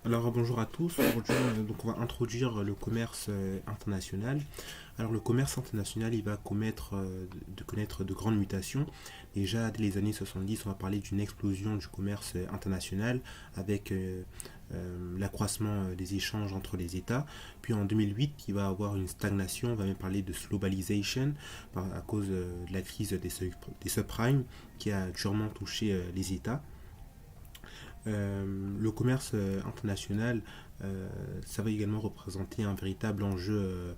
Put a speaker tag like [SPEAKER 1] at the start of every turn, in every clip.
[SPEAKER 1] Alors bonjour à tous. Aujourd'hui, donc on va introduire le commerce international. Alors le commerce international, il va connaître de grandes mutations. Déjà dès les années 70, on va parler d'une explosion du commerce international avec l'accroissement des échanges entre les États. Puis en 2008, il va y avoir une stagnation. On va même parler de globalization à cause de la crise des subprimes qui a durement touché les États. Le commerce international, ça va également représenter un véritable enjeu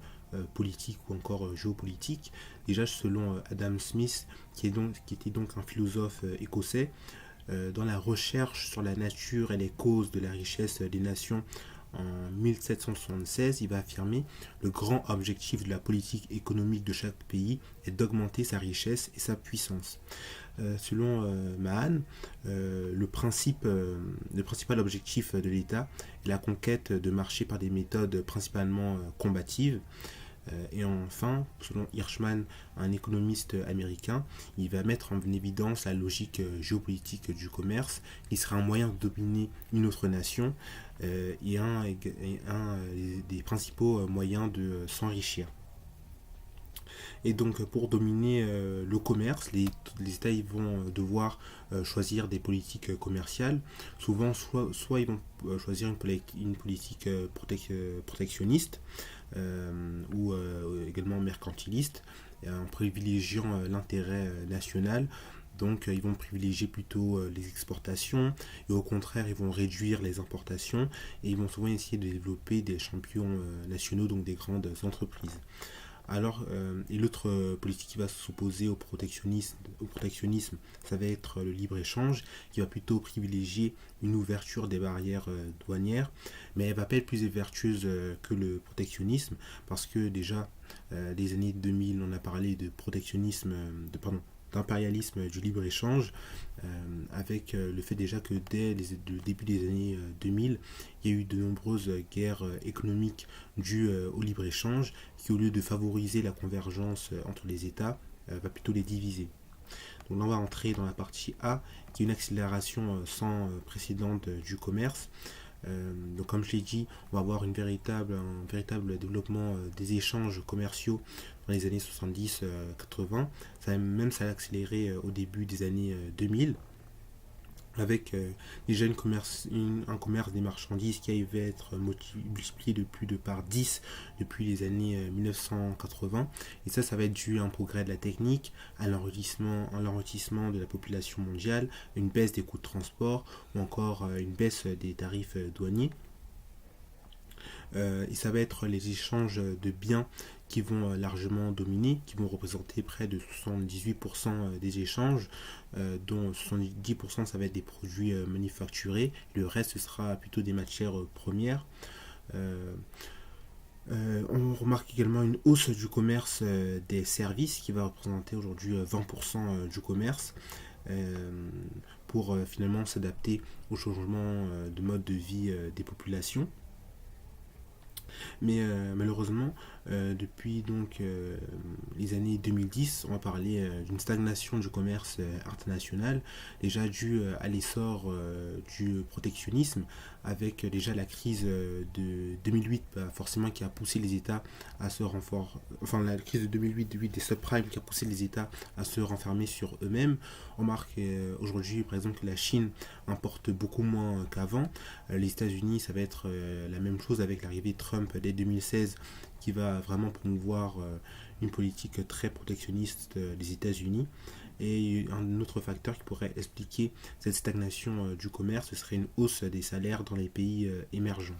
[SPEAKER 1] politique ou encore géopolitique. Déjà, selon Adam Smith, qui était donc un philosophe écossais, dans la recherche sur la nature et les causes de la richesse des nations en 1776, il va affirmer le grand objectif de la politique économique de chaque pays est d'augmenter sa richesse et sa puissance. Selon Mahan, le principal objectif de l'État est la conquête de marchés par des méthodes principalement combatives. Et enfin, selon Hirschman, un économiste américain, il va mettre en évidence la logique géopolitique du commerce, qui sera un moyen de dominer une autre nation et un des principaux moyens de s'enrichir. Et donc pour dominer le commerce, les États ils vont devoir choisir des politiques commerciales. Souvent, soit ils vont choisir une politique protectionniste ou également mercantiliste, en privilégiant l'intérêt national. Donc ils vont privilégier plutôt les exportations et au contraire ils vont réduire les importations et ils vont souvent essayer de développer des champions nationaux, donc des grandes entreprises. Alors, et l'autre politique qui va s'opposer au protectionnisme, ça va être le libre-échange, qui va plutôt privilégier une ouverture des barrières douanières, mais elle va pas être plus vertueuse que le protectionnisme, parce que déjà, les années 2000, on a parlé de protectionnisme, d'impérialisme du libre-échange, avec le fait déjà que dès le début des années 2000, il y a eu de nombreuses guerres économiques dues au libre-échange, qui au lieu de favoriser la convergence entre les États, va plutôt les diviser. Donc là, on va entrer dans la partie A, qui est une accélération sans précédent du commerce. Donc comme je l'ai dit, on va avoir un véritable développement des échanges commerciaux dans les années 70-80. Ça va même accéléré au début des années 2000 avec déjà un commerce des marchandises qui arrivait à être multiplié de plus de par 10 depuis les années 1980. Et ça va être dû à un progrès de la technique, à l'enrichissement de la population mondiale, une baisse des coûts de transport ou encore une baisse des tarifs douaniers. Et ça va être les échanges de biens qui vont largement dominer, qui vont représenter près de 78% des échanges, dont 70% ça va être des produits manufacturés, le reste ce sera plutôt des matières premières. On remarque également une hausse du commerce des services qui va représenter aujourd'hui 20% du commerce pour finalement s'adapter au changement de mode de vie des populations. Mais malheureusement, depuis donc les années 2010, on va parler d'une stagnation du commerce international, déjà dû à l'essor du protectionnisme, avec déjà la crise de 2008, forcément qui a poussé les États à se renforcer, enfin la crise de 2008 des subprimes qui a poussé les États à se renfermer sur eux-mêmes. On remarque aujourd'hui par exemple que la Chine importe beaucoup moins qu'avant. Les États-Unis, ça va être la même chose avec l'arrivée de Trump dès 2016 qui va vraiment promouvoir une politique très protectionniste des États-Unis. Et un autre facteur qui pourrait expliquer cette stagnation du commerce, ce serait une hausse des salaires dans les pays émergents.